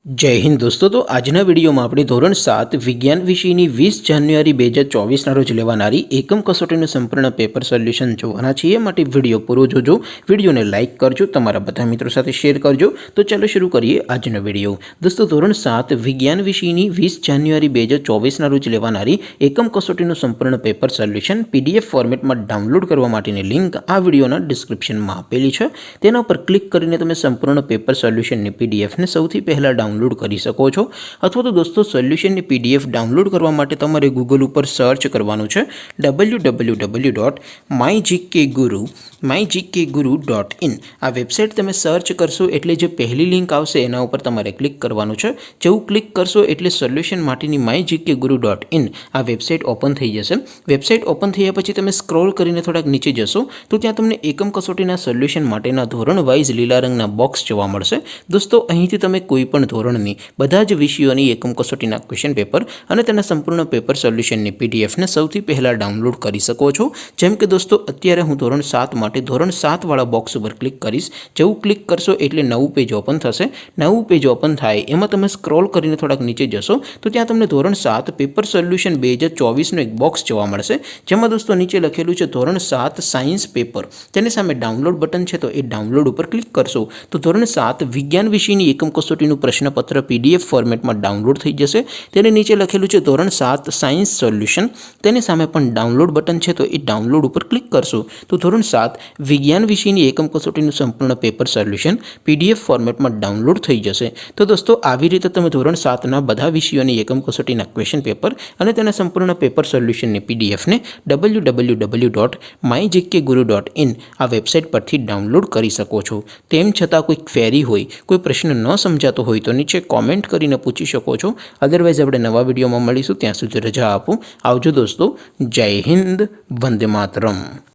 जय हिंद दोस्तों। तो आजना वीडियो में अपने धोरण 7 विज्ञान विषयनी 20 जान्युआरी 2024 रोज लेवानारी एकम कसोटीનું સંપૂર્ણ પેપર સોલ્યુશન જોવાના છીએ। માટે વિડીયો પૂરો જોજો, વિડીયોને લાઇક કરજો, તમારા બધા મિત્રો સાથે શેર કરજો। તો ચાલો શરૂ કરીએ આજનો વિડીયો। દોસ્તો ધોરણ 7 વિજ્ઞાન વિષયની 20 જાન્યુઆરી 2024 રોજ લેવાનારી એકમ કસોટીનું સંપૂર્ણ પેપર સોલ્યુશન પીડીએફ ફોર્મેટમાં ડાઉનલોડ કરવા માટેની લિંક આ વિડીયોના ડિસ્ક્રિપ્શનમાં આપેલી છે। તેના પર ક્લિક કરીને તમે સંપૂર્ણ પેપર સોલ્યુશનની પીડીએફને સૌથી પહેલા डाउनलॉड કરી શકો છો। અથવા તો દોસ્તો સોલ્યુશનની પીડીએફ ડાઉનલોડ કરવા માટે તમારે ગૂગલ ઉપર સર્ચ કરવાનું છે www.mygkguru.in। આ વેબસાઇટ તમે સર્ચ કરશો એટલે જે પહેલી લિંક આવશે એના ઉપર તમારે ક્લિક કરવાનું છે। જેવું ક્લિક કરશો એટલે સોલ્યુશન માટેની mygkguru.in આ વેબસાઇટ ઓપન થઈ જશે। વેબસાઇટ ઓપન થયા પછી તમે સ્ક્રોલ કરીને થોડાક નીચે જશો તો ત્યાં તમને એકમ કસોટીના સોલ્યુશન માટેના ધોરણ વાઇઝ લીલા રંગના બોક્સ જોવા મળશે। દોસ્તો અહીંથી તમે કોઈ પણ ધોરણની બધા જ વિષયોની એકમ કસોટીના ક્વેશ્ચન પેપર અને તેના સંપૂર્ણ પેપર સોલ્યુશનની પીડીએફને સૌથી પહેલા ડાઉનલોડ કરી શકો છો। જેમ કે દોસ્તો અત્યારે હું ધોરણ 7 માટે ધોરણ 7 વાળા બોક્સ ઉપર ક્લિક કરીશ। જેવું ક્લિક કરશો એટલે નવું પેજ ઓપન થશે। નવું પેજ ઓપન થાય એમાં તમે સ્ક્રોલ કરીને થોડાક નીચે જશો તો ત્યાં તમને ધોરણ 7 પેપર સોલ્યુશન 2024નું એક બોક્સ જોવા મળશે। જેમાં દોસ્તો નીચે લખેલું છે ધોરણ 7 સાયન્સ પેપર। તેની સામે ડાઉનલોડ બટન છે તો એ ડાઉનલોડ ઉપર ક્લિક કરશો તો ધોરણ 7 વિજ્ઞાન વિષયની એકમ કસોટીનું પ્રશ્નપત્ર पीडीएफ फॉर्मेट में डाउनलॉड थी जैसे। तेने नीचे लखेलू है धोरण 7 साइंस सोल्यूशन। तेनी सामे पण डाउनलॉड बटन है तो ये डाउनलॉड पर क्लिक करशो तो धोरण 7 विज्ञान विषयनी एकम कसोटीનું संपूर्ण पेपर सोल्यूशन पीडीएफ फॉर्मेट में डाउनलॉड थी जैसे। तो दोस्तों આવી રીતે તમે ધોરણ 7 ના બધા વિષયોની એકમ કસોટીના ક્વેશ્ચન પેપર અને તેના સંપૂર્ણ પેપર સોલ્યુશનની પીડીએફને www.mygkguru.in આ વેબસાઇટ પરથી ડાઉનલોડ કરી શકો છો। તેમ છતાં કોઈ ક્વેરી હોય, કોઈ પ્રશ્ન ન સમજાતો હોય તો નીચે कॉमेंट करीने पूछी शको छो। अदरवाइज अपने नवा वीडियो में मळीशुं, त्यां सुधी रजा आपो। आवजो दोस्तों। जय हिंद, वंदे मातरम।